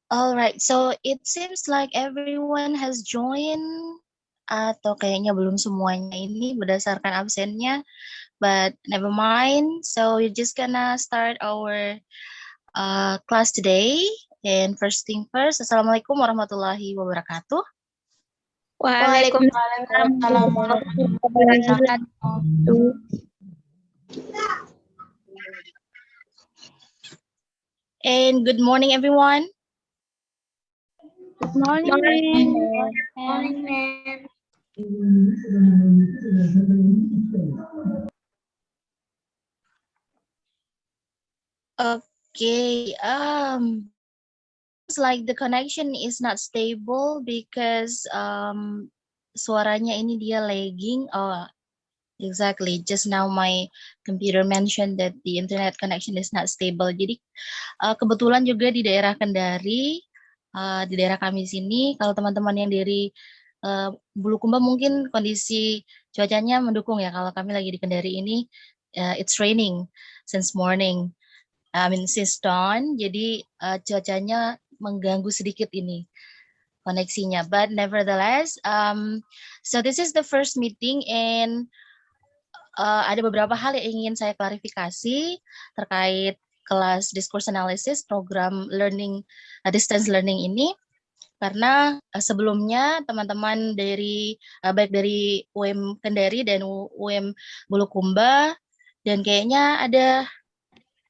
All right, so it seems like everyone has joined atau kayaknya belum semuanya ini berdasarkan absennya, but never mind. So we're just gonna start our class today. And first thing first, Assalamualaikum warahmatullahi wabarakatuh. Waalaikumsalam warahmatullahi wabarakatuh. And good morning, everyone. Good morning, ma'am. Morning, ma'am. Okay, it's like the connection is not stable because suaranya ini dia lagging. Oh, exactly. Just now my computer mentioned that the internet connection is not stable. Jadi kebetulan juga di daerah Kendari, di daerah kami sini, kalau teman-teman yang dari Bulukumba mungkin kondisi cuacanya mendukung ya. Kalau kami lagi di Kendari ini, it's raining since morning. Since dawn, jadi cuacanya mengganggu sedikit ini koneksinya. But nevertheless, so this is the first meeting and ada beberapa hal yang ingin saya klarifikasi terkait kelas discourse analysis program learning distance learning ini. Karena sebelumnya teman-teman dari baik dari UM Kendari dan UM Bulukumba dan kayaknya ada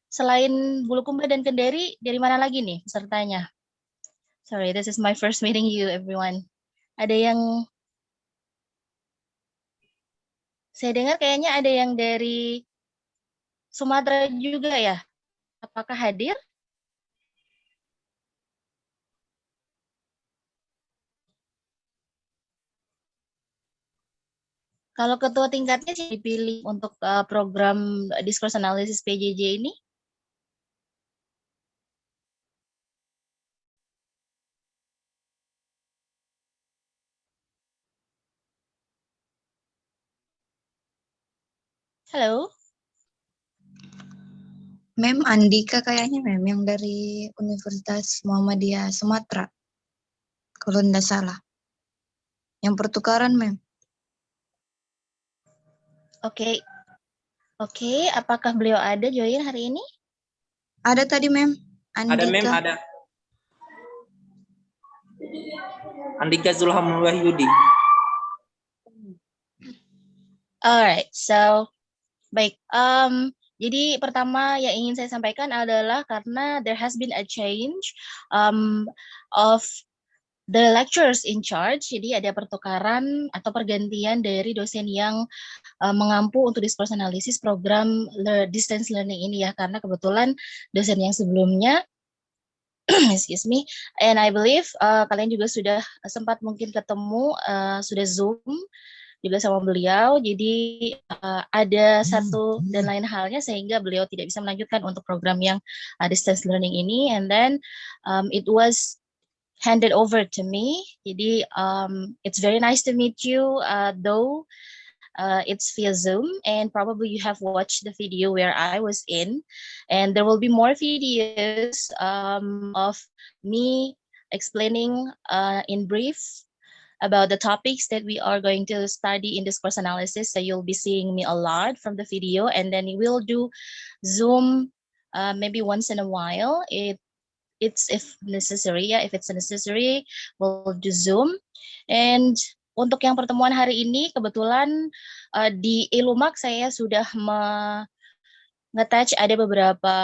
selain Bulukumba dan Kendari, dari mana lagi nih pesertanya? Sorry, this is my first meeting you, everyone. Ada yang... Saya dengar kayaknya ada yang dari Sumatera juga ya? Apakah hadir? Kalau ketua tingkatnya sih dipilih untuk program discourse analysis PJJ ini? Halo? Mem Andika kayaknya mem yang dari Universitas Muhammadiyah Sumatera. Kalau tidak salah. Yang pertukaran mem. Oke. Oke, apakah beliau ada join hari ini? Ada tadi mem. Andika. Ada mem, ada. Andika Zulham Wahyudi. Alright, so baik. Jadi pertama yang ingin saya sampaikan adalah karena there has been a change of the lecturers in charge. Jadi ada pertukaran atau pergantian dari dosen yang mengampu untuk discourse analysis program distance learning ini ya, karena kebetulan dosen yang sebelumnya excuse me, and I believe kalian juga sudah sempat mungkin ketemu, sudah Zoom juga sama beliau, jadi ada satu dan lain halnya sehingga beliau tidak bisa melanjutkan untuk program yang distance learning ini, and then it was handed over to me. Jadi it's very nice to meet you, though it's via Zoom, and probably you have watched the video where I was in, and there will be more videos of me explaining in brief about the topics that we are going to study in discourse analysis. So you'll be seeing me a lot from the video, and then we will do Zoom maybe once in a while. It's if necessary, ya. If it's necessary, we'll do Zoom. And untuk yang pertemuan hari ini, kebetulan di Ilumak saya sudah nge-attach ada beberapa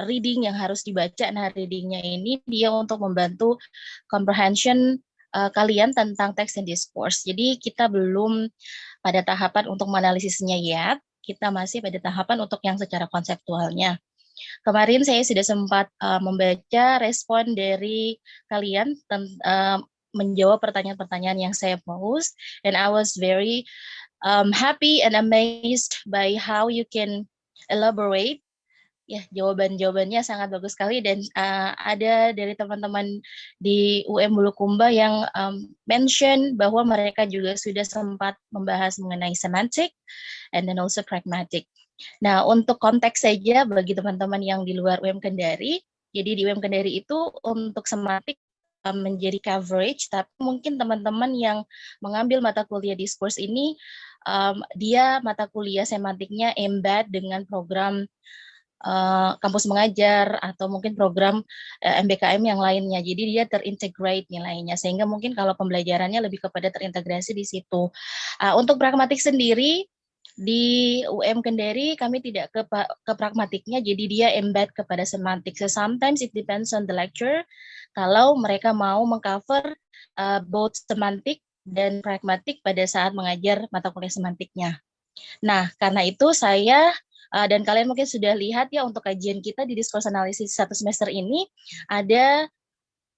reading yang harus dibaca. Nah, readingnya ini dia untuk membantu comprehension kalian tentang text and discourse. Jadi kita belum pada tahapan untuk menganalisisnya yet, kita masih pada tahapan untuk yang secara konseptualnya. Kemarin saya sudah sempat membaca respon dari kalian menjawab pertanyaan-pertanyaan yang saya post, and I was very happy and amazed by how you can elaborate. Ya, jawaban-jawabannya sangat bagus sekali, dan ada dari teman-teman di UM Bulukumba yang mention bahwa mereka juga sudah sempat membahas mengenai semantic and then also pragmatic. Nah, untuk konteks saja bagi teman-teman yang di luar UM Kendari, Jadi di UM Kendari itu untuk semantik menjadi coverage, tapi mungkin teman-teman yang mengambil mata kuliah diskurs ini, dia mata kuliah semantiknya embed dengan program kampus mengajar atau mungkin program MBKM yang lainnya. Jadi dia terintegrate nilainya, sehingga mungkin kalau pembelajarannya lebih kepada terintegrasi di situ. Untuk pragmatik sendiri, di UM Kendari kami tidak ke pragmatiknya, jadi dia embed kepada semantik. So sometimes it depends on the lecturer. Kalau mereka mau mengcover both semantik dan pragmatik pada saat mengajar mata kuliah semantiknya. Nah, karena itu saya dan kalian mungkin sudah lihat ya untuk kajian kita di discourse analysis 1 semester ini ada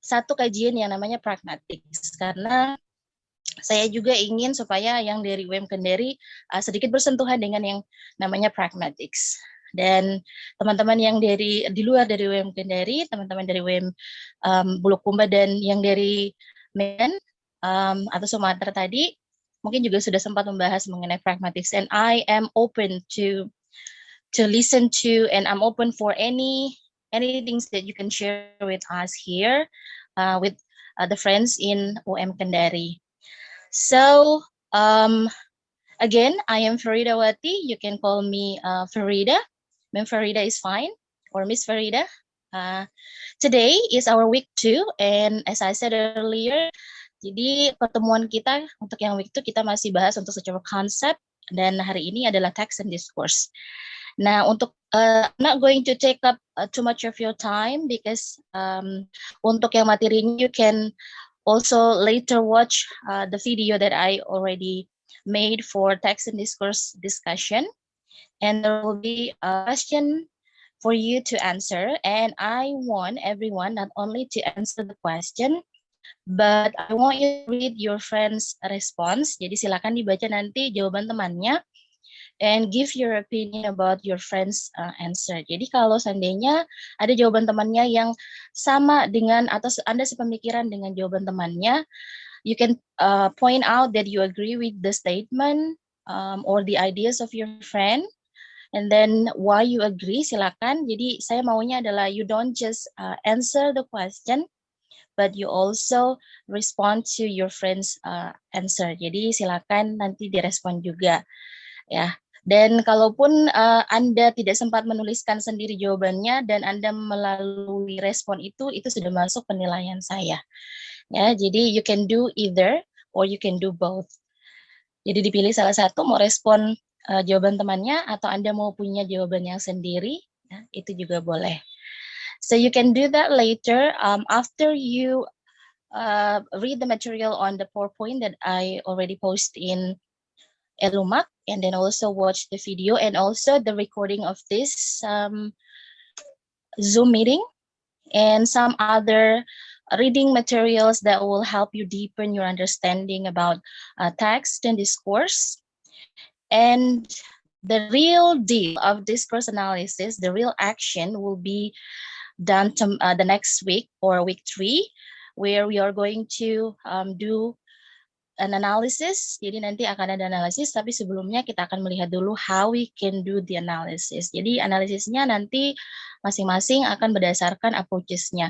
satu kajian yang namanya pragmatics, karena saya juga ingin supaya yang dari UM Kendari sedikit bersentuhan dengan yang namanya pragmatics. Dan teman-teman yang di luar dari UM Kendari, teman-teman dari UM Bulukumba dan yang dari Medan atau Sumatera tadi, mungkin juga sudah sempat membahas mengenai pragmatics. And I am open to listen to, and I'm open for any things that you can share with us here, with the friends in UM Kendari. So, again, I am Farida Wati. You can call me Farida. Ma'am Farida is fine, or Miss Farida. Today is our week 2, and as I said earlier, jadi pertemuan kita untuk yang week 2 kita masih bahas untuk secara konsep, dan hari ini adalah text and discourse. Nah, untuk I'm not going to take up too much of your time because untuk yang materinya you can also later watch the video that I already made for text and discourse discussion, and there will be a question for you to answer, and I want everyone not only to answer the question, but I want you to read your friend's response. Jadi silakan dibaca nanti jawaban temannya, and give your opinion about your friend's answer. Jadi kalau seandainya ada jawaban temannya yang sama dengan atau Anda sepemikiran dengan jawaban temannya, you can point out that you agree with the statement or the ideas of your friend, and then why you agree, silakan. Jadi saya maunya adalah you don't just answer the question, but you also respond to your friend's answer. Jadi silakan nanti direspon juga, ya. Dan kalaupun Anda tidak sempat menuliskan sendiri jawabannya dan Anda melalui respon itu sudah masuk penilaian saya. Ya, jadi you can do either or you can do both. Jadi dipilih salah satu, mau respon jawaban temannya atau Anda mau punya jawaban yang sendiri, ya, itu juga boleh. So you can do that later after you read the material on the PowerPoint that I already posted in Elumak, and then also watch the video and also the recording of this Zoom meeting and some other reading materials that will help you deepen your understanding about text and discourse. And the real deal of discourse analysis, the real action will be done the next week or week 3, where we are going to do an analysis. Jadi nanti akan ada analisis, tapi sebelumnya kita akan melihat dulu how we can do the analysis. Jadi analisisnya nanti masing-masing akan berdasarkan approaches-nya.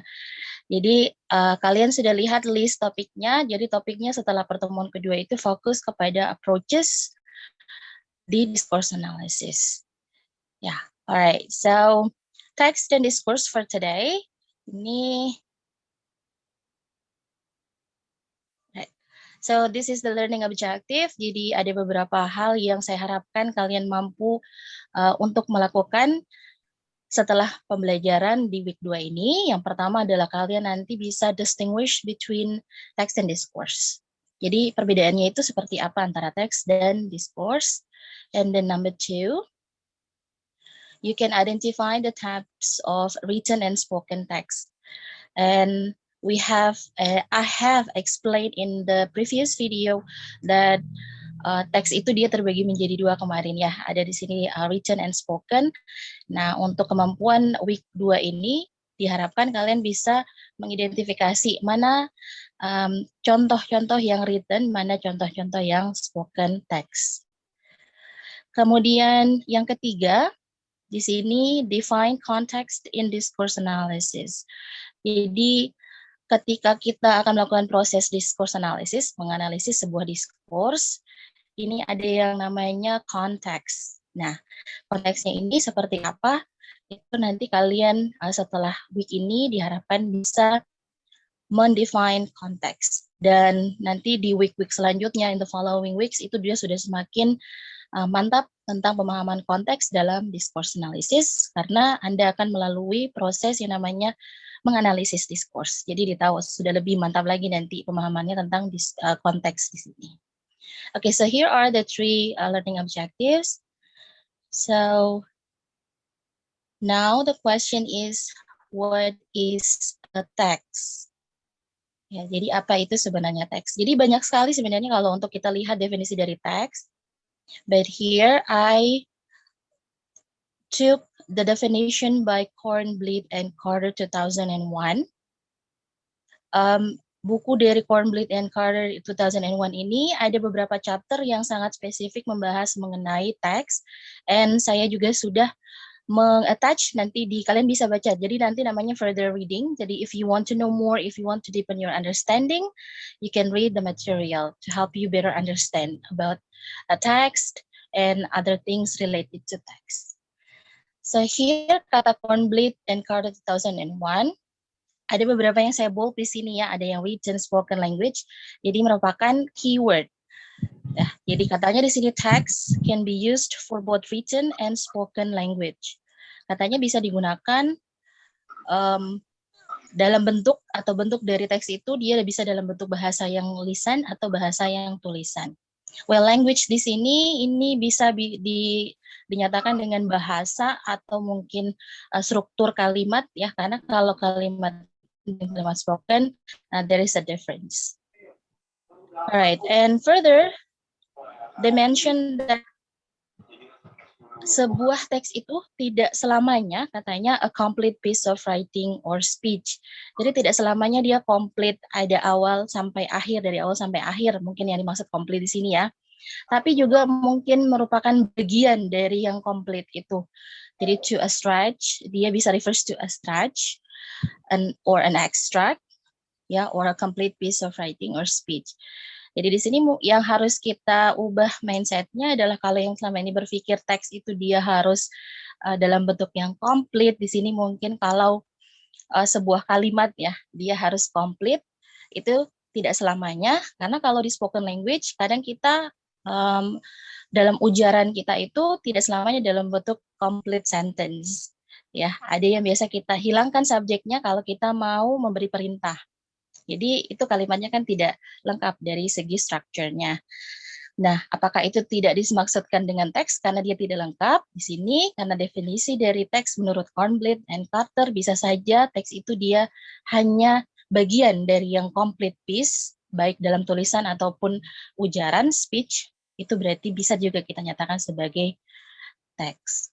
Jadi kalian sudah lihat list topiknya. Jadi topiknya setelah pertemuan kedua itu fokus kepada approaches di discourse analysis. Ya, alright. So text and discourse for today. Ini So this is the learning objective. Jadi ada beberapa hal yang saya harapkan kalian mampu untuk melakukan setelah pembelajaran di week 2 ini. Yang pertama adalah kalian nanti bisa distinguish between text and discourse. Jadi perbedaannya itu seperti apa antara teks dan discourse. And then number 2, you can identify the types of written and spoken text. And I have explained in the previous video that teks itu dia terbagi menjadi 2 kemarin ya. Ada di sini written and spoken. Nah, untuk kemampuan week 2 ini diharapkan kalian bisa mengidentifikasi mana contoh-contoh yang written, mana contoh-contoh yang spoken text. Kemudian yang ketiga, di sini define context in discourse analysis. Jadi ketika kita akan melakukan proses discourse analysis, menganalisis sebuah diskurs, ini ada yang namanya konteks. Nah, konteksnya ini seperti apa? Itu nanti kalian setelah week ini diharapkan bisa mendefine konteks. Dan nanti di week-week selanjutnya, in the following weeks, itu dia sudah semakin mantap tentang pemahaman konteks dalam discourse analysis, karena Anda akan melalui proses yang namanya menganalisis diskurs. Jadi ditahu sudah lebih mantap lagi nanti pemahamannya tentang konteks di sini. Okay, so here are the 3 learning objectives. So now the question is, what is a text? Ya, jadi apa itu sebenarnya teks? Jadi banyak sekali sebenarnya kalau untuk kita lihat definisi dari teks. But here I took the definition by Kornblit and Carter 2001. Buku dari Kornblit and Carter 2001 ini ada beberapa chapter yang sangat spesifik membahas mengenai teks, and saya juga sudah meng-attach, nanti kalian bisa baca. Jadi nanti namanya further reading. Jadi if you want to know more, if you want to deepen your understanding, you can read the material to help you better understand about a text and other things related to text. So here kata Kornblit and Carter 2001, ada beberapa yang saya bold di sini ya, ada yang written spoken language, jadi merupakan keyword. Nah, jadi katanya di sini text can be used for both written and spoken language. Katanya bisa digunakan dalam bentuk atau bentuk dari teks itu dia bisa dalam bentuk bahasa yang lisan atau bahasa yang tulisan. Well, language di sini ini bisa dinyatakan dengan bahasa atau mungkin struktur kalimat ya, karena kalau kalimat spoken, there is a difference. Alright, and further, they mention that sebuah teks itu tidak selamanya katanya a complete piece of writing or speech. Jadi tidak selamanya dia komplit, ada awal sampai akhir, dari awal sampai akhir, mungkin yang dimaksud komplit di sini ya. Tapi juga mungkin merupakan bagian dari yang komplit itu. Jadi to a stretch, dia bisa refers to a stretch or an extract, ya, or a complete piece of writing or speech. Jadi di sini yang harus kita ubah mindset-nya adalah kalau yang selama ini berpikir teks itu dia harus dalam bentuk yang komplit, di sini mungkin kalau sebuah kalimat ya dia harus komplit, itu tidak selamanya, karena kalau di spoken language kadang kita dalam ujaran kita itu tidak selamanya dalam bentuk complete sentence. Ya, ada yang biasa kita hilangkan subjeknya kalau kita mau memberi perintah. Jadi itu kalimatnya kan tidak lengkap dari segi strukturnya. Nah, apakah itu tidak dimaksudkan dengan teks karena dia tidak lengkap? Di sini karena definisi dari teks menurut Kornblit and Carter bisa saja teks itu dia hanya bagian dari yang complete piece, baik dalam tulisan ataupun ujaran, speech, itu berarti bisa juga kita nyatakan sebagai teks.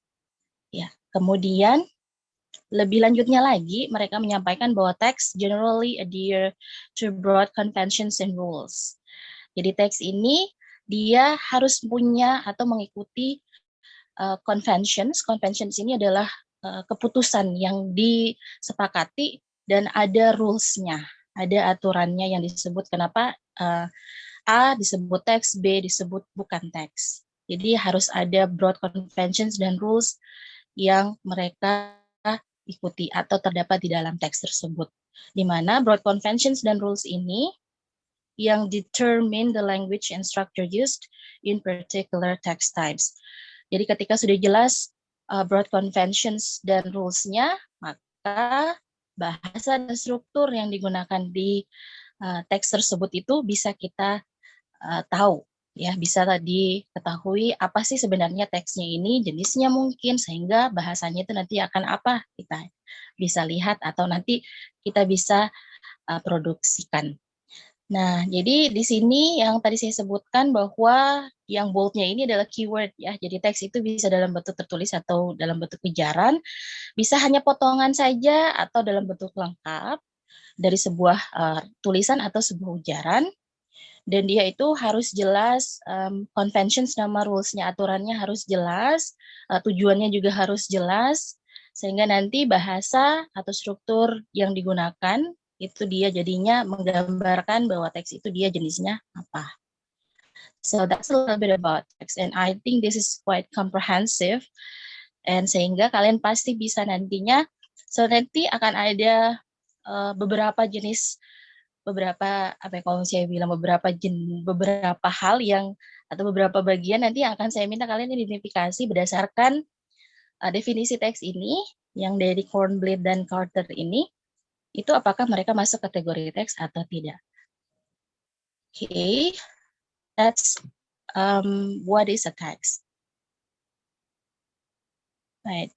Ya, kemudian lebih lanjutnya lagi, mereka menyampaikan bahwa teks generally adhere to broad conventions and rules. Jadi teks ini dia harus punya atau mengikuti conventions. Conventions ini adalah keputusan yang disepakati dan ada rules-nya, ada aturannya yang disebut kenapa A disebut teks, B disebut bukan teks. Jadi harus ada broad conventions dan rules yang mereka ikuti atau terdapat di dalam teks tersebut. Di mana broad conventions dan rules ini yang determine the language and structure used in particular text types. Jadi ketika sudah jelas broad conventions dan rules-nya, maka bahasa dan struktur yang digunakan di teks tersebut itu bisa kita tahu. Ya, bisa diketahui apa sih sebenarnya teksnya ini, jenisnya mungkin, sehingga bahasanya itu nanti akan apa kita bisa lihat atau nanti kita bisa produksikan. Nah, jadi di sini yang tadi saya sebutkan bahwa yang boldnya ini adalah keyword ya. Jadi teks itu bisa dalam bentuk tertulis atau dalam bentuk ujaran, bisa hanya potongan saja atau dalam bentuk lengkap dari sebuah tulisan atau sebuah ujaran. dan dia itu harus jelas, conventions nama rules-nya, aturannya harus jelas, tujuannya juga harus jelas, sehingga nanti bahasa atau struktur yang digunakan itu dia jadinya menggambarkan bahwa teks itu dia jenisnya apa. So that's a little bit about text, and I think this is quite comprehensive, and sehingga kalian pasti bisa nantinya, so nanti akan ada beberapa jenis, beberapa apa ya, kalau saya bilang beberapa hal yang atau beberapa bagian nanti yang akan saya minta kalian identifikasi berdasarkan definisi teks ini yang dari Kornblit dan Carter ini, itu apakah mereka masuk kategori teks atau tidak. Okay, that's what is a text. Right.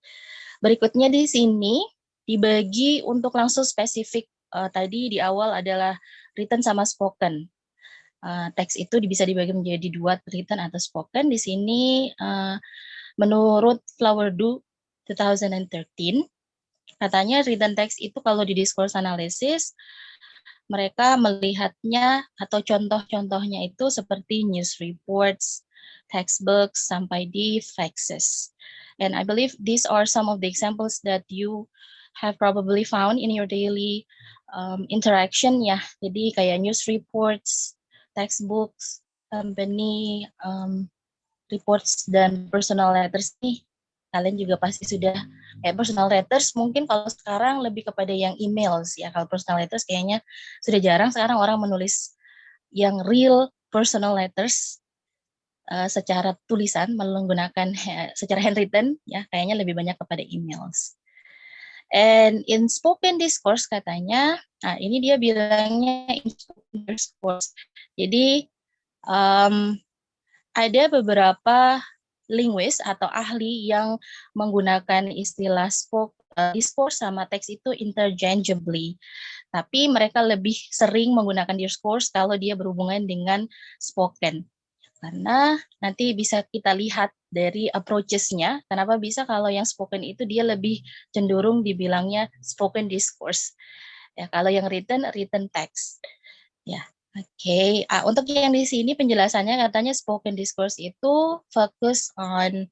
Berikutnya di sini dibagi untuk langsung spesifik. Tadi di awal adalah written sama spoken. Teks itu bisa dibagi menjadi dua, written atau spoken. Di sini menurut Flowerdew 2013, katanya written text itu kalau di discourse analysis, mereka melihatnya atau contoh-contohnya itu seperti news reports, textbooks, sampai di faxes. And I believe these are some of the examples that you have probably found in your daily interaction ya. Jadi kayak news reports, textbooks, company reports, dan personal letters nih. Kalian juga pasti sudah kayak personal letters, mungkin kalau sekarang lebih kepada yang emails ya. Kalau personal letters kayaknya sudah jarang sekarang orang menulis yang real personal letters secara tulisan menggunakan secara handwritten ya, kayaknya lebih banyak kepada emails. And in spoken discourse katanya, nah ini dia bilangnya in spoken discourse. Jadi ada beberapa linguist atau ahli yang menggunakan istilah discourse sama teks itu interchangeably. Tapi mereka lebih sering menggunakan discourse kalau dia berhubungan dengan spoken. Karena nanti bisa kita lihat dari approaches-nya, kenapa bisa kalau yang spoken itu dia lebih cenderung dibilangnya spoken discourse. Ya, kalau yang written text. Ya, oke. Untuk yang di sini penjelasannya katanya spoken discourse itu fokus on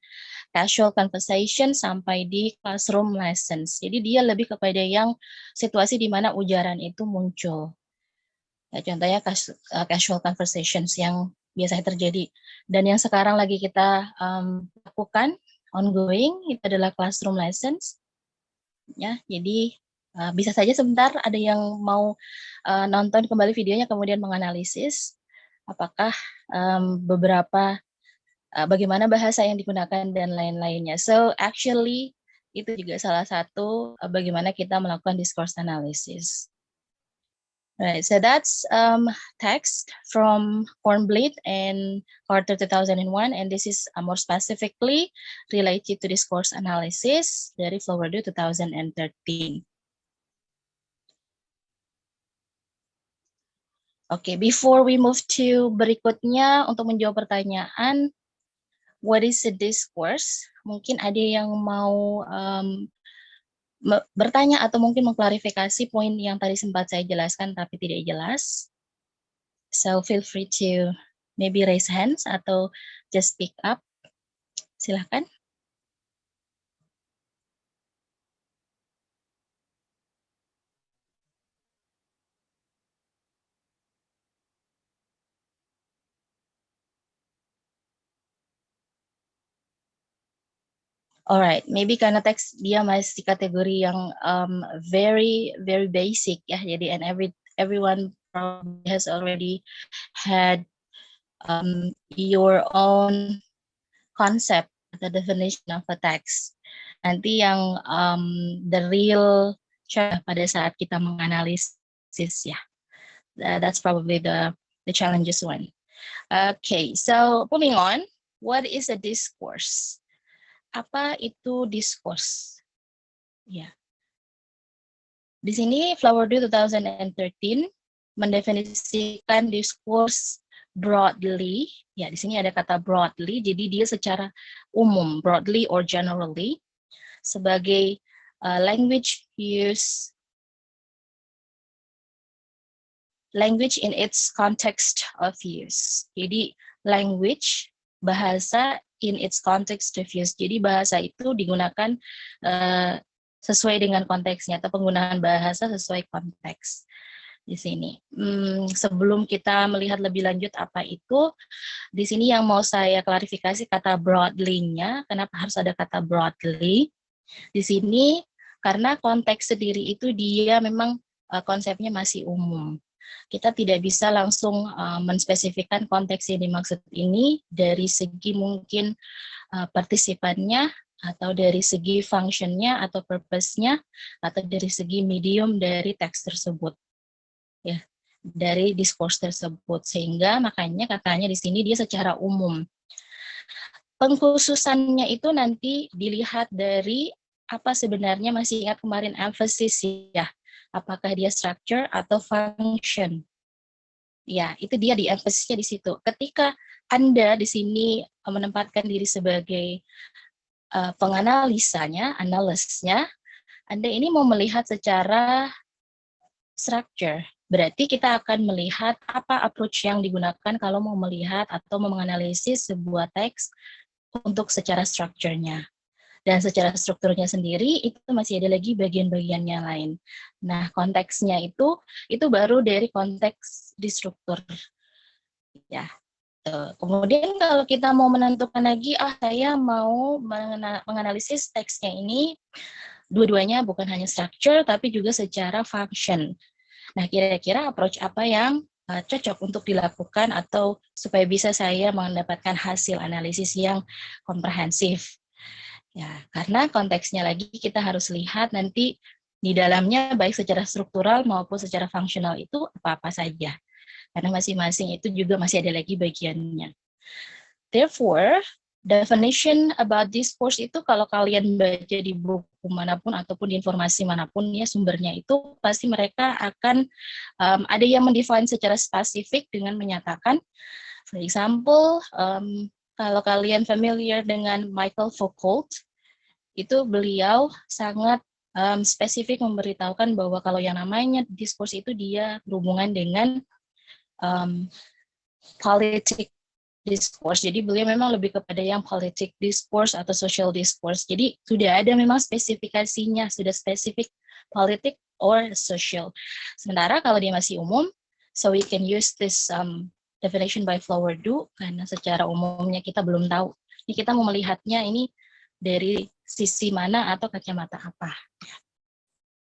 casual conversation sampai di classroom lessons. Jadi dia lebih kepada yang situasi di mana ujaran itu muncul. Ya, contohnya casual conversations yang biasanya terjadi. Dan yang sekarang lagi kita lakukan ongoing itu adalah classroom lessons. Ya, jadi bisa saja sebentar ada yang mau nonton kembali videonya kemudian menganalisis apakah beberapa bagaimana bahasa yang digunakan dan lain-lainnya. So actually itu juga salah satu bagaimana kita melakukan discourse analysis. Right, so that's text from Kornblit and Carter 2001, and this is more specifically related to discourse analysis dari Flowerdew 2013. Okay, before we move to berikutnya untuk menjawab pertanyaan, what is a discourse? Mungkin ada yang mau bertanya atau mungkin mengklarifikasi poin yang tadi sempat saya jelaskan tapi tidak jelas. So feel free to maybe raise hands atau just speak up. Silakan. Alright, maybe karena teks dia masih kategori yang very basic ya. Jadi and everyone probably has already had your own concept, the definition of a text. Nanti yang the real pada saat kita menganalisis ya. That's probably the challenges one. Okay, so moving on, what is a discourse? Apa itu discourse? Ya. Di sini Flowerdew 2013 mendefinisikan discourse broadly. Ya, di sini ada kata broadly, jadi dia secara umum, broadly or generally, sebagai language use language in its context of use. Jadi language, bahasa in its context of use. Jadi bahasa itu digunakan sesuai dengan konteksnya, atau penggunaan bahasa sesuai konteks di sini. Sebelum kita melihat lebih lanjut apa itu, di sini yang mau saya klarifikasi kata broadly-nya. Kenapa harus ada kata broadly? Di sini karena konteks sendiri itu dia memang konsepnya masih umum. Kita tidak bisa langsung menspesifikkan konteks yang dimaksud ini dari segi mungkin partisipannya, atau dari segi functionnya atau purpose-nya, atau dari segi medium dari teks tersebut. Ya, dari discourse tersebut, sehingga makanya katanya di sini dia secara umum. Pengkhususannya itu nanti dilihat dari apa sebenarnya, masih ingat kemarin emphasis ya, apakah dia structure atau function. Ya, itu dia di emphasisnya di situ. Ketika Anda di sini menempatkan diri sebagai penganalisanya, analysnya, Anda ini mau melihat secara structure. Berarti kita akan melihat apa approach yang digunakan kalau mau melihat atau menganalisis sebuah teks untuk secara strukturnya. Dan secara strukturnya sendiri itu masih ada lagi bagian-bagiannya lain. Nah, konteksnya itu baru dari konteks di struktur. Ya. Kemudian kalau kita mau menentukan lagi, saya mau menganalisis teksnya ini, dua-duanya bukan hanya structure tapi juga secara function. Nah, kira-kira approach apa yang cocok untuk dilakukan atau supaya bisa saya mendapatkan hasil analisis yang komprehensif. Ya, karena konteksnya lagi kita harus lihat nanti di dalamnya baik secara struktural maupun secara fungsional itu apa-apa saja. Karena masing-masing itu juga masih ada lagi bagiannya. Therefore, definition about discourse itu kalau kalian baca di buku manapun ataupun di informasi manapun ya sumbernya itu pasti mereka akan ada yang mendefine secara spesifik dengan menyatakan, for example, kalau kalian familiar dengan Michael Foucault, itu beliau sangat spesifik memberitahukan bahwa kalau yang namanya discourse itu dia berhubungan dengan politik discourse. Jadi beliau memang lebih kepada yang politik discourse atau social discourse. Jadi sudah ada memang spesifikasinya, sudah spesifik politik or social. Sementara kalau dia masih umum, so we can use this definition by Flowerdew karena secara umumnya kita belum tahu. Ini kita mau melihatnya ini dari sisi mana atau kacamata apa.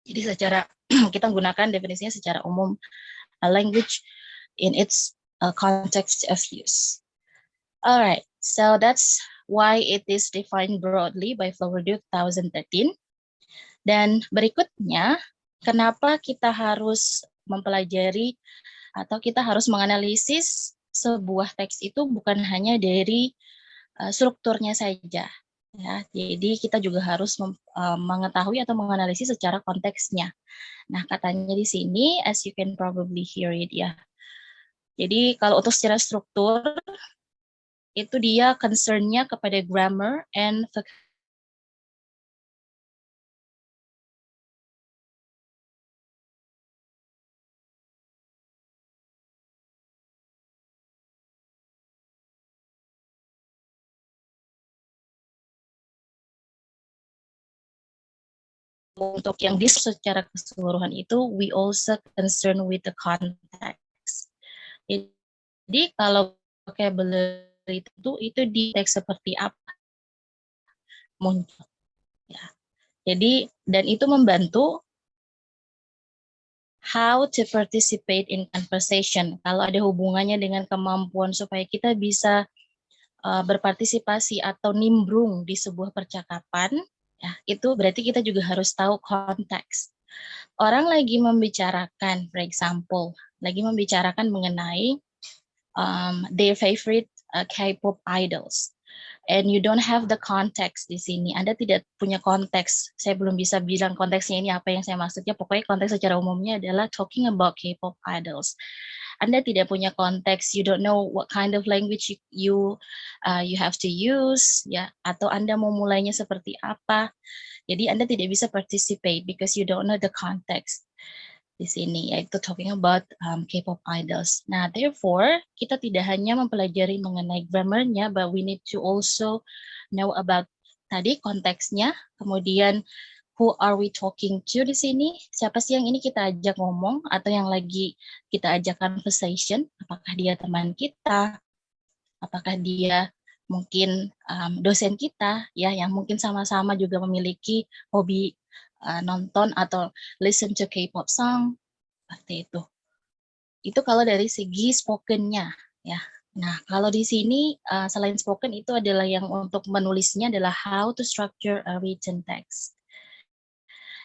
Jadi secara kita gunakan definisinya secara umum, language in its context of use. Alright, so that's why it is defined broadly by Flowerdew 2013. Dan berikutnya, kenapa kita harus mempelajari atau kita harus menganalisis sebuah teks itu bukan hanya dari strukturnya saja. Ya, jadi kita juga harus mengetahui atau menganalisis secara konteksnya. Nah, katanya di sini, as you can probably hear it ya. Jadi kalau untuk secara struktur, itu dia concern-nya kepada grammar and untuk yang secara keseluruhan itu we also concern with the context. Jadi kalau vocabulary itu di teks seperti apa muncul. Ya. Jadi dan itu membantu how to participate in conversation. Kalau ada hubungannya dengan kemampuan supaya kita bisa berpartisipasi atau nimbrung di sebuah percakapan, ya, itu berarti kita juga harus tahu konteks. Orang lagi membicarakan, for example, lagi membicarakan mengenai their favorite K-pop idols, and you don't have the context di sini. Anda tidak punya konteks. Saya belum bisa bilang konteksnya ini apa yang saya maksudnya. Pokoknya konteks secara umumnya adalah talking about K-pop idols. Anda tidak punya konteks, you don't know what kind of language you have to use, ya, atau Anda mau mulainya seperti apa. Jadi Anda tidak bisa participate because you don't know the context. di sini, yaitu talking about K-pop idols. Nah, therefore, kita tidak hanya mempelajari mengenai grammarnya, but we need to also know about tadi konteksnya, kemudian who are we talking to di sini, siapa sih yang ini kita ajak ngomong, atau yang lagi kita ajak conversation, apakah dia teman kita, apakah dia mungkin dosen kita, ya, yang mungkin sama-sama juga memiliki hobi nonton atau listen to K-pop song, seperti itu. Itu kalau dari segi spoken-nya, ya. Nah, kalau di sini selain spoken itu adalah yang untuk menulisnya adalah how to structure a written text.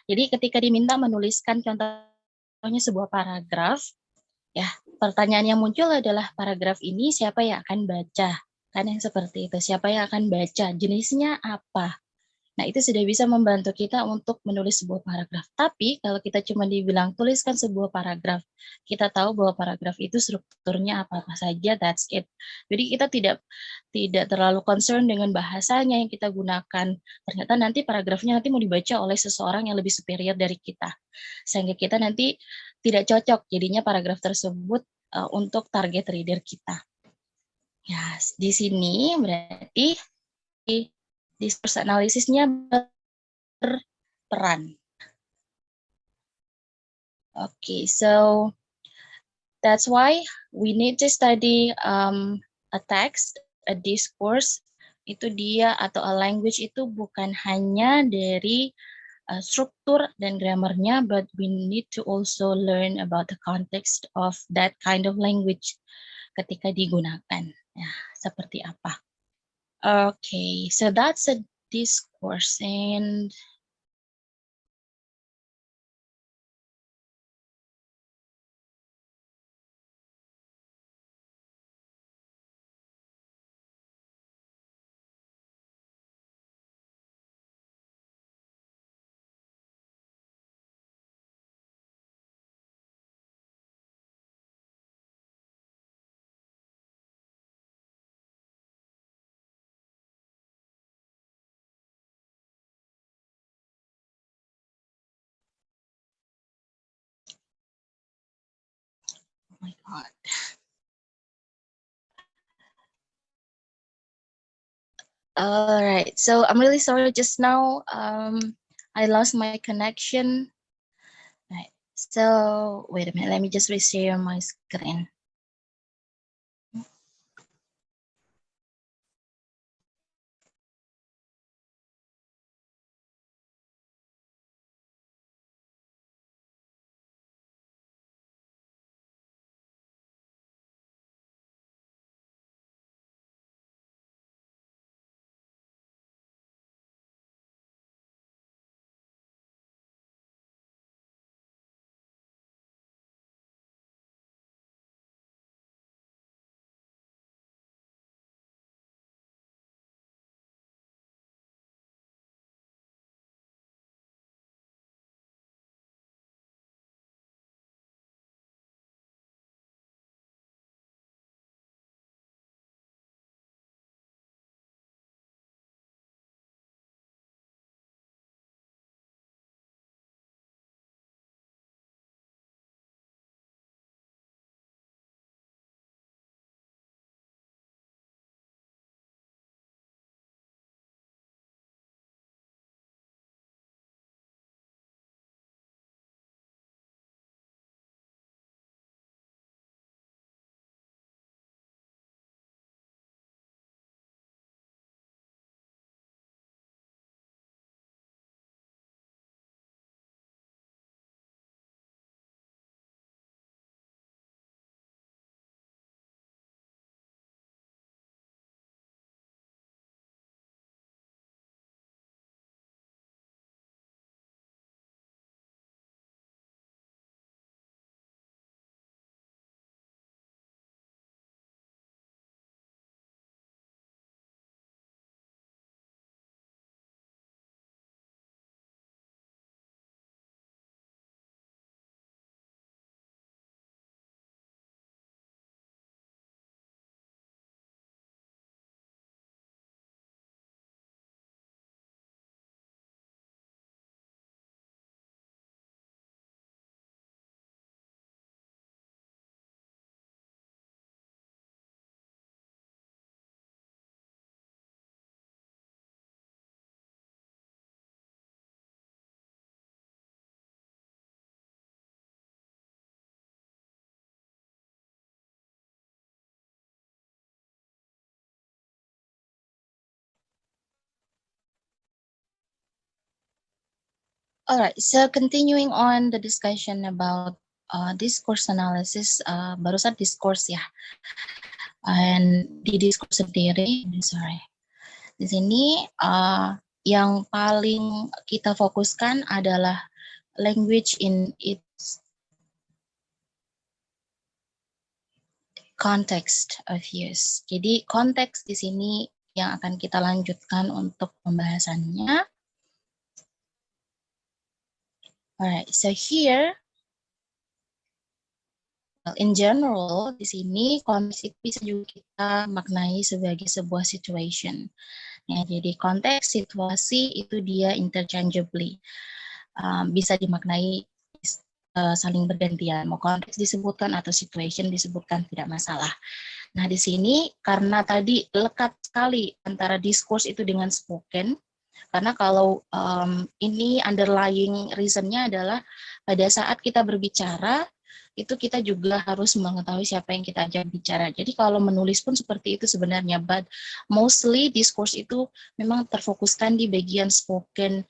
Jadi ketika diminta menuliskan contohnya sebuah paragraf, ya, pertanyaan yang muncul adalah paragraf ini siapa yang akan baca? Kan yang seperti itu, siapa yang akan baca? Jenisnya apa? Nah, itu sudah bisa membantu kita untuk menulis sebuah paragraf. Tapi kalau kita cuma dibilang tuliskan sebuah paragraf, kita tahu bahwa paragraf itu strukturnya apa-apa saja, that's it. Jadi kita tidak terlalu concern dengan bahasanya yang kita gunakan. Ternyata nanti paragrafnya nanti mau dibaca oleh seseorang yang lebih superior dari kita. Sehingga kita nanti tidak cocok jadinya paragraf tersebut untuk target reader kita. Ya, di sini berarti discourse analisisnya berperan. Okay, so that's why we need to study a text, a discourse. Itu dia, atau a language itu bukan hanya dari struktur dan grammarnya, but we need to also learn about the context of that kind of language ketika digunakan. Ya, seperti apa. Okay, so that's a discourse, and oh my God. All right, so I'm really sorry just now I lost my connection. Right, so wait a minute, let me just reshare my screen. All right, so continuing on the discussion about discourse analysis, barusan discourse ya, and di discourse sendiri, sorry, di sini yang paling kita fokuskan adalah language in its context of use. Jadi konteks di sini yang akan kita lanjutkan untuk pembahasannya. Alright, so here, in general, di sini konteks itu bisa juga kita maknai sebagai sebuah situation. Ya, jadi konteks, situasi itu dia interchangeably bisa dimaknai saling bergantian. Mau konteks disebutkan atau situation disebutkan tidak masalah. Nah, di sini karena tadi lekat sekali antara discourse itu dengan spoken. Karena kalau ini underlying reason-nya adalah pada saat kita berbicara, itu kita juga harus mengetahui siapa yang kita ajak bicara. Jadi kalau menulis pun seperti itu sebenarnya, but mostly discourse itu memang terfokuskan di bagian spoken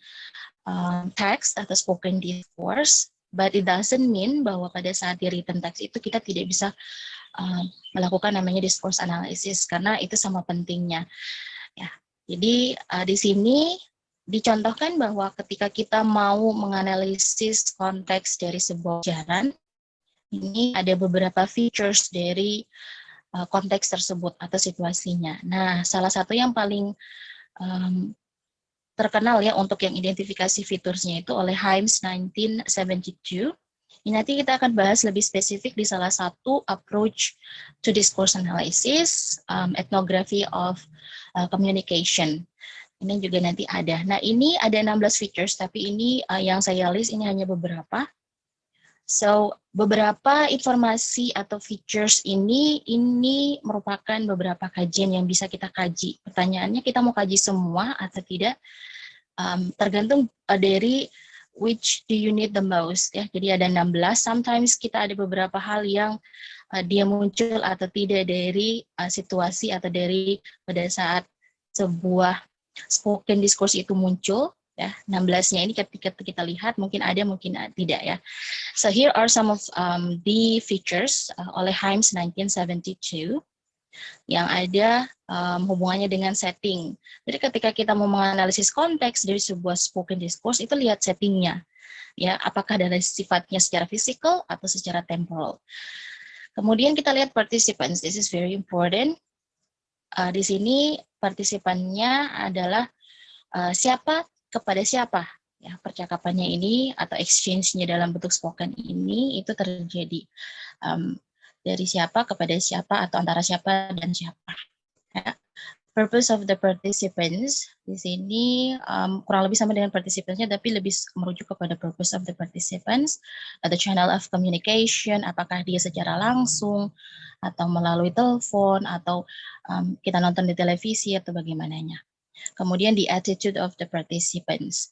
text atau spoken discourse, but it doesn't mean bahwa pada saat di written text itu kita tidak bisa melakukan namanya discourse analysis, karena itu sama pentingnya. Ya, jadi di sini dicontohkan bahwa ketika kita mau menganalisis konteks dari sebuah ujaran, ini ada beberapa features dari konteks tersebut atau situasinya. Nah, salah satu yang paling terkenal ya untuk yang identifikasi fiturnya itu oleh Himes 1972. Ini nanti kita akan bahas lebih spesifik di salah satu approach to discourse analysis, ethnography of communication. Ini juga nanti ada. Nah, ini ada 16 features, tapi ini yang saya list ini hanya beberapa. So, beberapa informasi atau features ini merupakan beberapa kajian yang bisa kita kaji. Pertanyaannya, kita mau kaji semua atau tidak? Tergantung dari which do you need the most. Ya. Jadi ada 16, sometimes kita ada beberapa hal yang dia muncul atau tidak dari situasi atau dari pada saat sebuah spoken discourse itu muncul, ya 16-nya ini ketika kita lihat mungkin ada mungkin tidak ya. So here are some of the features oleh Himes 1972 yang ada hubungannya dengan setting. Jadi ketika kita mau menganalisis konteks dari sebuah spoken discourse itu lihat settingnya, ya apakah dari sifatnya secara fisikal atau secara temporal. Kemudian kita lihat participants, this is very important. Di sini partisipannya adalah siapa kepada siapa, ya percakapannya ini atau exchange-nya dalam bentuk spoken ini itu terjadi dari siapa kepada siapa atau antara siapa dan siapa. Ya. Purpose of the participants di sini kurang lebih sama dengan participants-nya, tapi lebih merujuk kepada purpose of the participants, the channel of communication, apakah dia secara langsung atau melalui telepon atau kita nonton di televisi atau bagaimananya. Kemudian the attitude of the participants.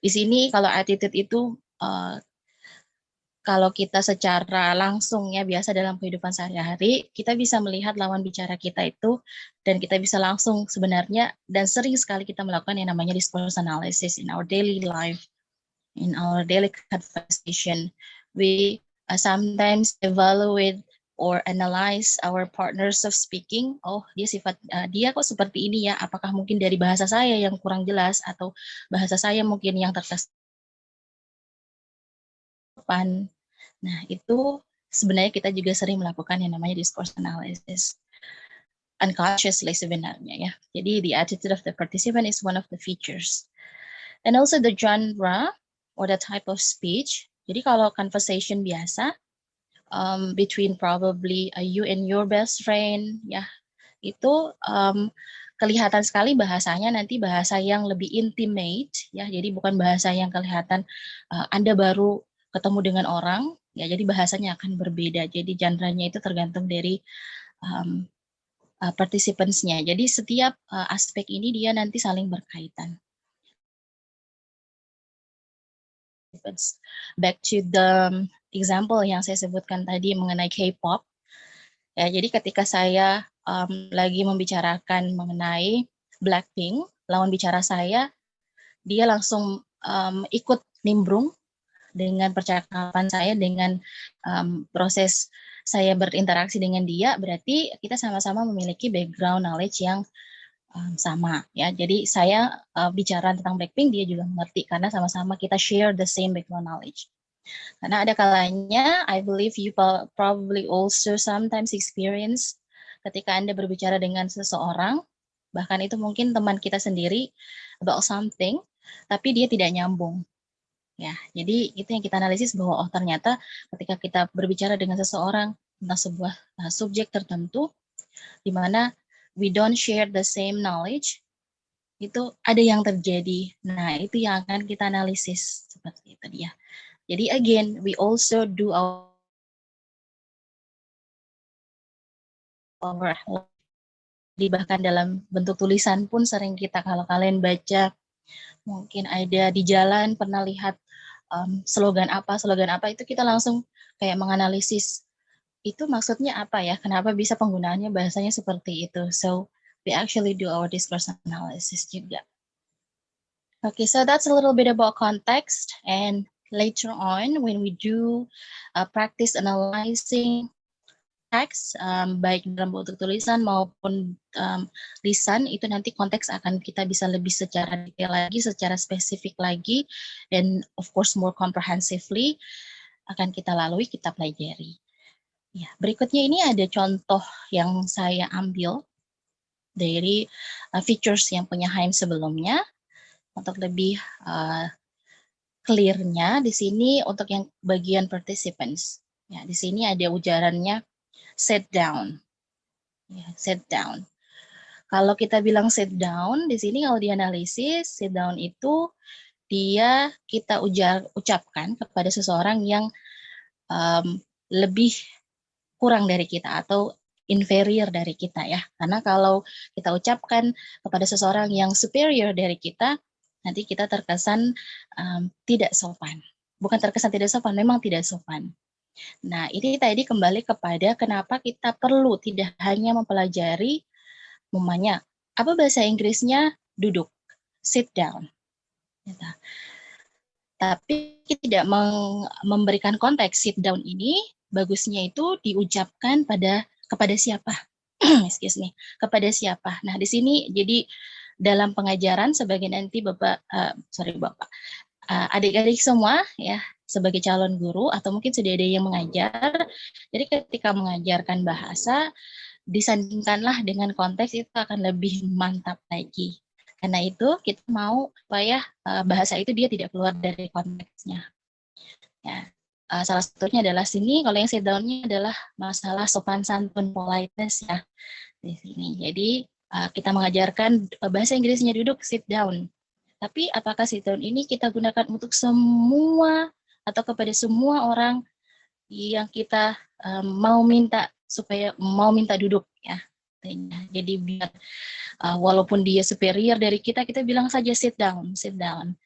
Di sini kalau attitude itu kalau kita secara langsung ya biasa dalam kehidupan sehari-hari, kita bisa melihat lawan bicara kita itu dan kita bisa langsung sebenarnya dan sering sekali kita melakukan yang namanya discourse analysis in our daily life, in our daily conversation. We sometimes evaluate or analyze our partners of speaking. Oh, dia kok seperti ini ya? Apakah mungkin dari bahasa saya yang kurang jelas atau bahasa saya mungkin yang terkesan. Nah, itu sebenarnya kita juga sering melakukan yang namanya discourse analysis. Unconsciously sebenarnya ya. Jadi the attitude of the participant is one of the features. And also the genre or the type of speech. Jadi kalau conversation biasa, between probably you and your best friend, ya itu kelihatan sekali bahasanya nanti bahasa yang lebih intimate, ya. Jadi bukan bahasa yang kelihatan Anda baru ketemu dengan orang, ya. Jadi bahasanya akan berbeda. Jadi genre-nya itu tergantung dari participants-nya. Jadi setiap aspek ini dia nanti saling berkaitan. Back to the example yang saya sebutkan tadi mengenai K-pop. Ya, jadi ketika saya lagi membicarakan mengenai Blackpink, lawan bicara saya, dia langsung ikut nimbrung dengan percakapan saya, dengan proses saya berinteraksi dengan dia, berarti kita sama-sama memiliki background knowledge yang sama ya. Jadi saya bicara tentang Blackpink, dia juga mengerti karena sama-sama kita share the same background knowledge. Karena ada kalanya, I believe you probably also sometimes experience ketika Anda berbicara dengan seseorang, bahkan itu mungkin teman kita sendiri about something, tapi dia tidak nyambung. Ya, jadi itu yang kita analisis bahwa ternyata ketika kita berbicara dengan seseorang tentang sebuah subjek tertentu, di mana we don't share the same knowledge, itu ada yang terjadi. Nah, itu yang akan kita analisis seperti itu dia. Jadi again, we also do our bahkan dalam bentuk tulisan pun sering kita, kalau kalian baca, mungkin ada di jalan pernah lihat slogan apa itu kita langsung kayak menganalisis itu maksudnya apa ya, kenapa bisa penggunaannya bahasanya seperti itu. So we actually do our discourse analysis juga. Okay, so that's a little bit about context, and later on when we do practice analyzing text, baik dalam bentuk tulisan maupun lisan, itu nanti konteks akan kita bisa lebih secara detail lagi, secara spesifik lagi, dan of course more comprehensively akan kita lalui, kita pelajari. Ya, berikutnya ini ada contoh yang saya ambil dari features yang punya HAIM sebelumnya. Untuk lebih clear-nya di sini untuk yang bagian participants. Ya, di sini ada ujarannya sit down. Ya, sit down. Kalau kita bilang sit down, di sini kalau dianalisis, sit down itu dia kita ucapkan kepada seseorang yang lebih kurang dari kita atau inferior dari kita ya. Karena kalau kita ucapkan kepada seseorang yang superior dari kita, nanti kita terkesan tidak sopan. Bukan terkesan tidak sopan, memang tidak sopan. Nah, ini tadi kembali kepada kenapa kita perlu tidak hanya mempelajari, umpamanya, apa bahasa Inggrisnya duduk, sit down. Gitu. Tapi kita tidak memberikan konteks sit down ini, bagusnya itu diucapkan kepada siapa? Excuse me, kepada siapa? Nah, di sini jadi dalam pengajaran sebagai nanti adik-adik semua ya, sebagai calon guru atau mungkin sudah ada yang mengajar. Jadi ketika mengajarkan bahasa, disandingkanlah dengan konteks, itu akan lebih mantap lagi. Karena itu kita mau supaya bahasa itu dia tidak keluar dari konteksnya. Ya, salah satunya adalah sini, kalau yang sit down-nya adalah masalah sopan santun, politeness ya di sini. Jadi kita mengajarkan bahasa Inggrisnya duduk, sit down. Tapi apakah sit down ini kita gunakan untuk semua atau kepada semua orang yang kita mau minta duduk ya. Jadi biar walaupun dia superior dari kita bilang saja sit down, sit down.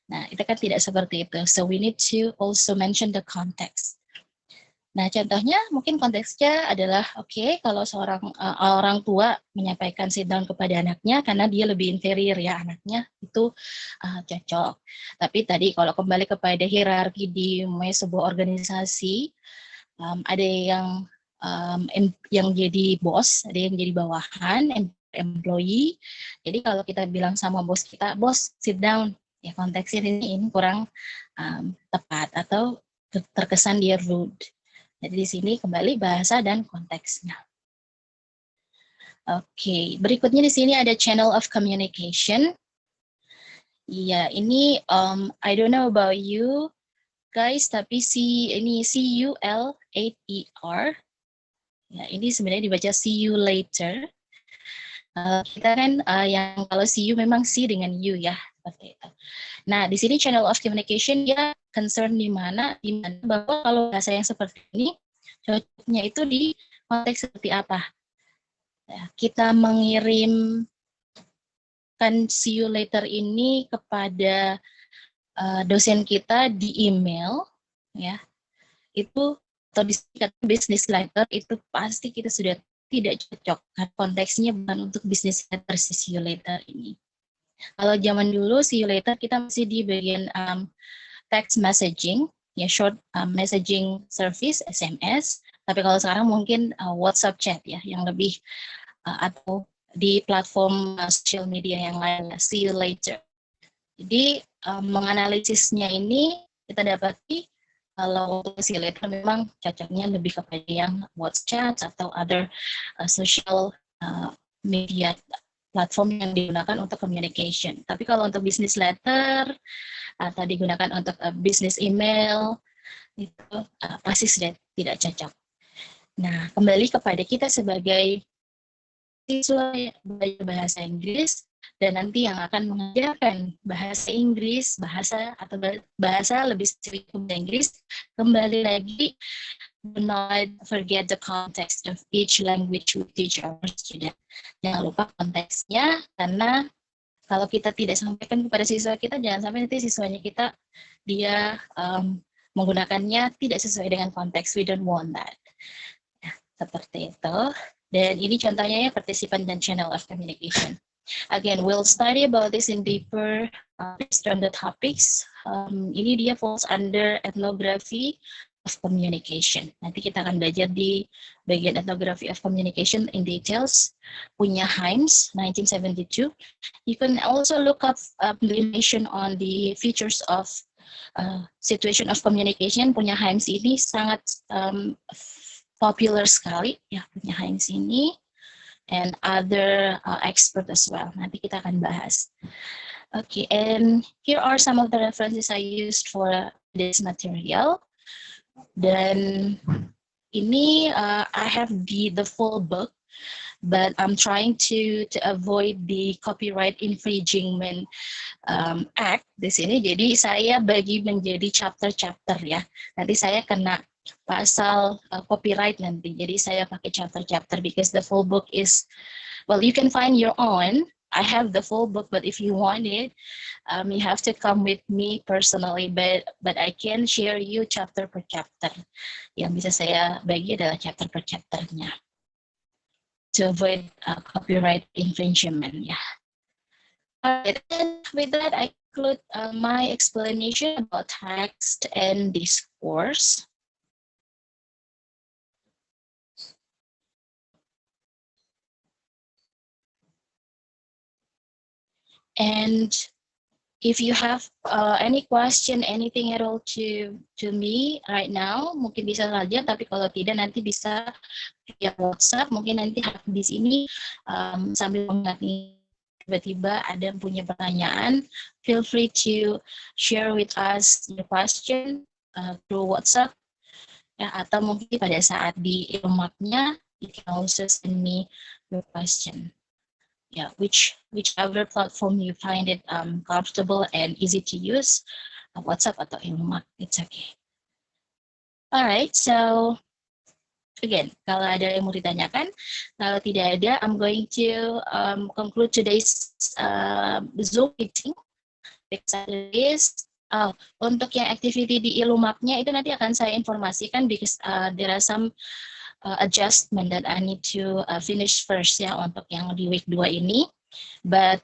Nah, itu kan tidak seperti itu. So we need to also mention the context. Nah, contohnya mungkin konteksnya adalah kalau seorang orang tua menyampaikan sit down kepada anaknya karena dia lebih inferior ya anaknya, itu cocok. Tapi tadi kalau kembali kepada hierarki di sebuah organisasi, ada yang jadi bos, ada yang jadi bawahan, employee. Jadi kalau kita bilang sama bos kita, bos sit down, ya konteksnya ini kurang tepat atau terkesan dia rude. Jadi di sini kembali bahasa dan konteksnya. Oke, berikutnya di sini ada channel of communication. Iya, ini I don't know about you guys, tapi ini CUL8ER. Ya, ini sebenarnya dibaca see you later. Kita kan yang kalau see you memang see dengan you ya, seperti itu. Nah, di sini channel of communication ya concern di mana bahwa kalau bahasa yang seperti ini cocoknya itu di konteks seperti apa? Ya, kita mengirimkan see you later ini kepada dosen kita di email, ya itu atau disingkat business letter, itu pasti kita sudah tidak cocok. Konteksnya bukan untuk business letter see you later ini. Kalau zaman dulu see you later kita masih di bagian text messaging, ya short messaging service SMS. Tapi kalau sekarang mungkin WhatsApp chat ya, yang lebih atau di platform social media yang lain, see you later. Jadi menganalisisnya ini kita dapati kalau untuk see you later memang cocoknya lebih kepada yang WhatsApp atau other social media platform yang digunakan untuk communication. Tapi kalau untuk business letter atau digunakan untuk business email itu pasti sudah tidak cocok. Nah, kembali kepada kita sebagai siswa belajar bahasa Inggris dan nanti yang akan mengajarkan bahasa Inggris, bahasa lebih spesifik bahasa Inggris, kembali lagi, do not forget the context of each language we teach our student. Jangan lupa konteksnya, karena kalau kita tidak sampaikan kepada siswa kita, jangan sampai nanti siswanya kita dia menggunakannya tidak sesuai dengan konteks. We don't want that. Nah, seperti itu. Dan ini contohnya ya participant dan channel of communication. Again, we'll study about this in deeper based on the topics. Ini dia falls under ethnography of communication. Nanti kita akan belajar di bagian ethnography of communication in details. Punya Himes, 1972. You can also look up the information on the features of situation of communication. Punya Himes ini sangat popular sekali ya, punya Himes ini, and other expert as well. Nanti kita akan bahas. Okay, and here are some of the references I used for this material. Dan ini I have the full book, but I'm trying to avoid the copyright infringement act di sini. Jadi saya bagi menjadi chapter-chapter ya. Nanti saya kena pasal copyright nanti. Jadi saya pakai chapter-chapter because the full book is, well, you can find your own. I have the full book, but if you want it, you have to come with me personally. But I can share you chapter per chapter. Yang bisa saya bagi adalah chapter per chapternya to avoid copyright infringement. Yeah. Alright, and with that, I conclude my explanation about text and discourse. And if you have any question, anything at all to me right now, mungkin bisa saja. Tapi kalau tidak, nanti bisa via WhatsApp. Mungkin nanti di sini sambil mengingat tiba-tiba ada yang punya pertanyaan, feel free to share with us your question through WhatsApp. Ya, atau mungkin pada saat di ilmunya, you can also send me your question. Yeah, whichever platform you find it comfortable and easy to use, WhatsApp atau Ilmumak, it's okay. Alright, so again, kalau ada yang mau ditanyakan, kalau tidak ada, I'm going to conclude today's Zoom meeting. Untuk yang activity di Ilmumaknya itu nanti akan saya informasikan because there are some adjustment that I need to finish first ya untuk yang di week 2 ini. But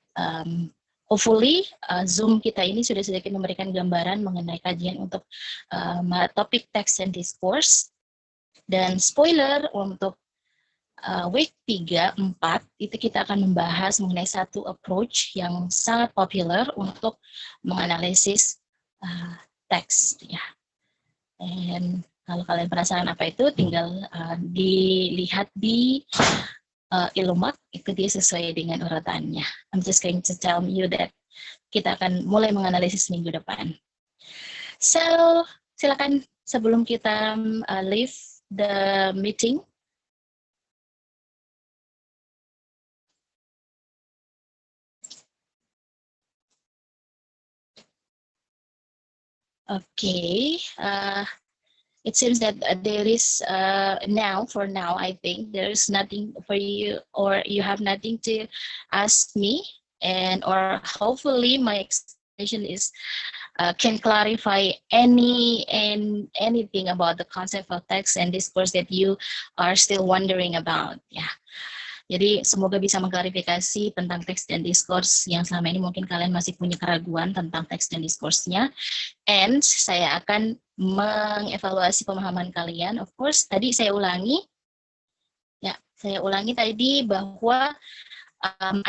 hopefully Zoom kita ini sudah sedikit memberikan gambaran mengenai kajian untuk topik text and discourse. Dan spoiler untuk week 3, 4 itu kita akan membahas mengenai satu approach yang sangat popular untuk menganalisis teks ya. And kalau kalian penasaran apa itu, tinggal dilihat di Ilmumak, itu dia sesuai dengan urutannya. I'm just going to tell you that kita akan mulai menganalisis minggu depan. So, silakan sebelum kita leave the meeting. Okay, it seems that there is for now, I think there's nothing for you, or you have nothing to ask me, or hopefully my explanation can clarify anything about the concept of text and discourse that you are still wondering about. Yeah. Jadi semoga bisa mengklarifikasi tentang teks dan diskurs yang selama ini mungkin kalian masih punya keraguan tentang teks dan diskursnya. And saya akan mengevaluasi pemahaman kalian. Of course, tadi saya ulangi. Ya, saya ulangi tadi bahwa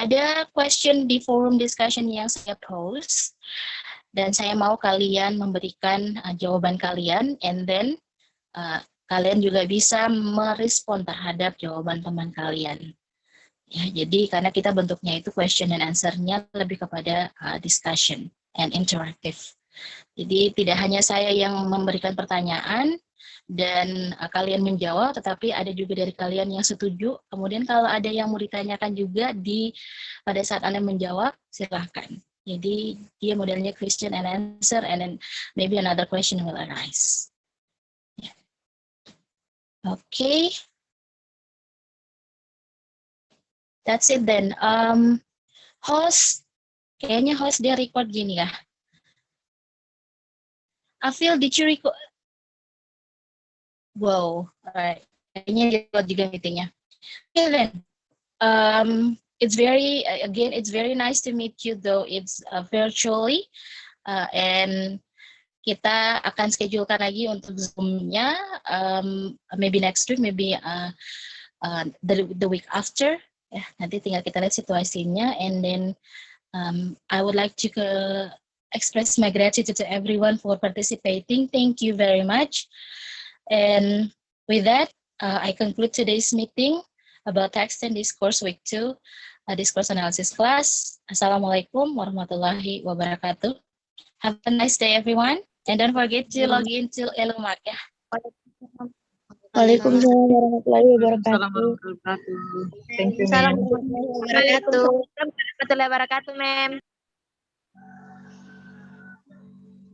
ada question di forum discussion yang saya post. Dan saya mau kalian memberikan jawaban kalian. And then kalian juga bisa merespon terhadap jawaban teman kalian. Ya, jadi karena kita bentuknya itu question and answer-nya lebih kepada discussion and interactive. Jadi tidak hanya saya yang memberikan pertanyaan dan kalian menjawab, tetapi ada juga dari kalian yang setuju. Kemudian kalau ada yang mau ditanyakan juga pada saat Anda menjawab, silahkan. Jadi dia modelnya question and answer, and then maybe another question will arise. Yeah. Okay. That's it then. Host, kayaknya host dia record gini ya. Afil, did you record? Wow, alright. Kayaknya dia record juga meetingnya. Okay then. It's very nice to meet you though it's virtually. And kita akan schedulekan lagi untuk Zoom-nya. Maybe next week, maybe the week after. Ya, nanti tinggal kita lihat situasinya, and then I would like to express my gratitude to everyone for participating. Thank you very much. And with that, I conclude today's meeting about text and discourse week 2, discourse analysis class. Assalamualaikum warahmatullahi wabarakatuh. Have a nice day, everyone, and don't forget to log in to Elumak ya. Waalaikumsalam warahmatullahi wabarakatuh. Assalamualaikum warahmatullahi wabarakatuh. Thank you, ma'am. Assalamualaikum warahmatullahi wabarakatuh, ma'am.